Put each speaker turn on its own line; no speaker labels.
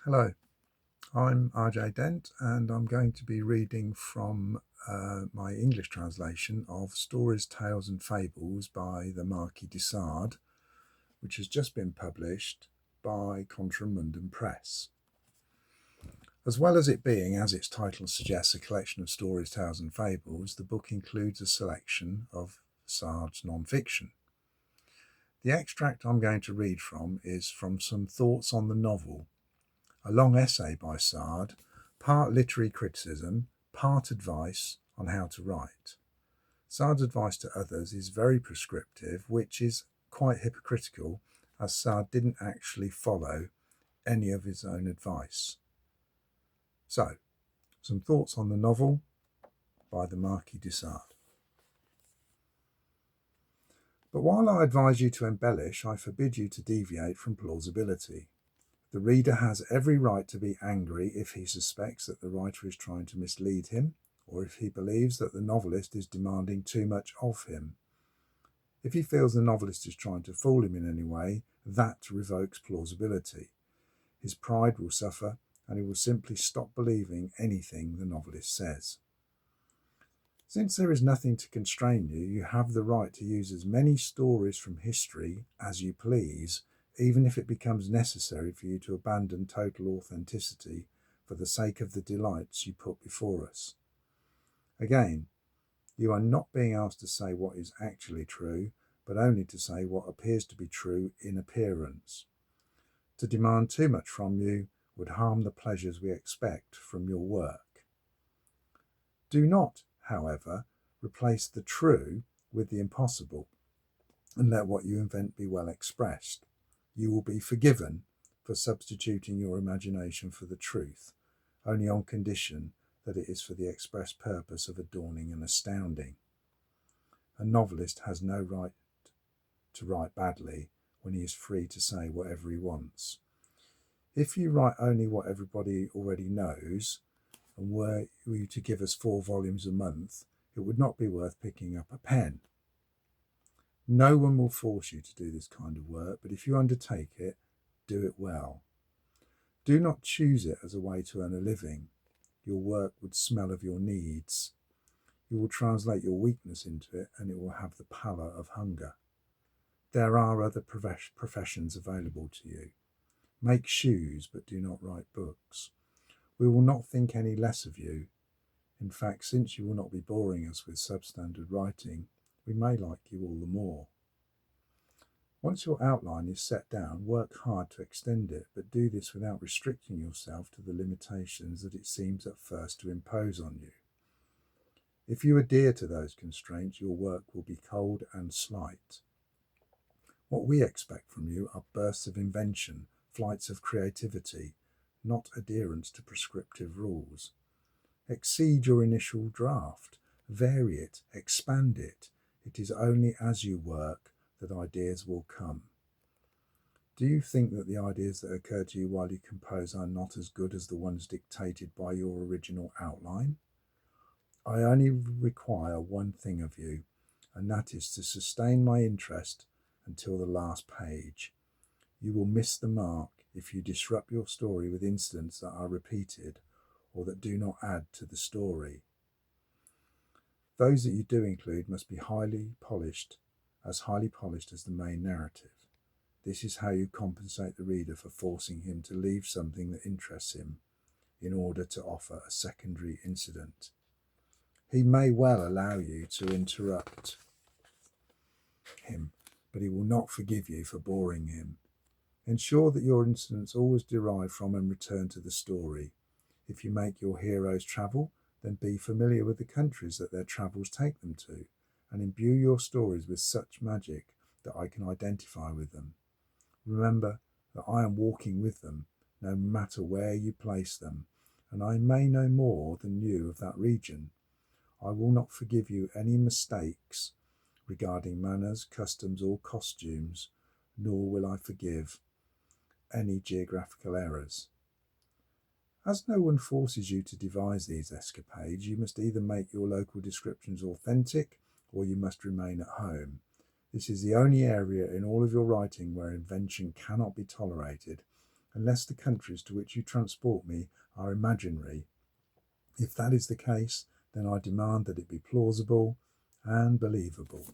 Hello, I'm RJ Dent, and I'm going to be reading from my English translation of Stories, Tales and Fables by the Marquis de Sade, which has just been published by Contra Mundum Press. As well as it being, as its title suggests, a collection of stories, tales and fables, the book includes a selection of Sade's non-fiction. The extract I'm going to read from is from some thoughts on the novel, a long essay by Sade, part literary criticism, part advice on how to write. Sade's advice to others is very prescriptive, which is quite hypocritical, as Sade didn't actually follow any of his own advice. So, some thoughts on the novel by the Marquis de Sade. But while I advise you to embellish, I forbid you to deviate from plausibility. The reader has every right to be angry if he suspects that the writer is trying to mislead him, or if he believes that the novelist is demanding too much of him. If he feels the novelist is trying to fool him in any way, that revokes plausibility. His pride will suffer, and he will simply stop believing anything the novelist says. Since there is nothing to constrain you, you have the right to use as many stories from history as you please, even if it becomes necessary for you to abandon total authenticity for the sake of the delights you put before us. Again, you are not being asked to say what is actually true, but only to say what appears to be true in appearance. To demand too much from you would harm the pleasures we expect from your work. Do not, however, replace the true with the impossible, and let what you invent be well expressed. You will be forgiven for substituting your imagination for the truth, only on condition that it is for the express purpose of adorning and astounding. A novelist has no right to write badly when he is free to say whatever he wants. If you write only what everybody already knows, and were you to give us 4 volumes a month, it would not be worth picking up a pen. No one will force you to do this kind of work, but if you undertake it, do it well. Do not choose it as a way to earn a living. Your work would smell of your needs. You will translate your weakness into it, and it will have the pallor of hunger. There are other professions available to you. Make shoes, but do not write books. We will not think any less of you. In fact, since you will not be boring us with substandard writing, we may like you all the more. Once your outline is set down, work hard to extend it, but do this without restricting yourself to the limitations that it seems at first to impose on you. If you adhere to those constraints, your work will be cold and slight. What we expect from you are bursts of invention, flights of creativity, not adherence to prescriptive rules. Exceed your initial draft, vary it, expand it. It is only as you work that ideas will come. Do you think that the ideas that occur to you while you compose are not as good as the ones dictated by your original outline? I only require one thing of you, and that is to sustain my interest until the last page. You will miss the mark if you disrupt your story with incidents that are repeated or that do not add to the story. Those that you do include must be highly polished as the main narrative. This is how you compensate the reader for forcing him to leave something that interests him in order to offer a secondary incident. He may well allow you to interrupt him, but he will not forgive you for boring him. Ensure that your incidents always derive from and return to the story. If you make your heroes travel, then be familiar with the countries that their travels take them to, and imbue your stories with such magic that I can identify with them. Remember that I am walking with them, no matter where you place them, and I may know more than you of that region. I will not forgive you any mistakes regarding manners, customs, or costumes, nor will I forgive any geographical errors. As no one forces you to devise these escapades, you must either make your local descriptions authentic, or you must remain at home. This is the only area in all of your writing where invention cannot be tolerated, unless the countries to which you transport me are imaginary. If that is the case, then I demand that it be plausible and believable.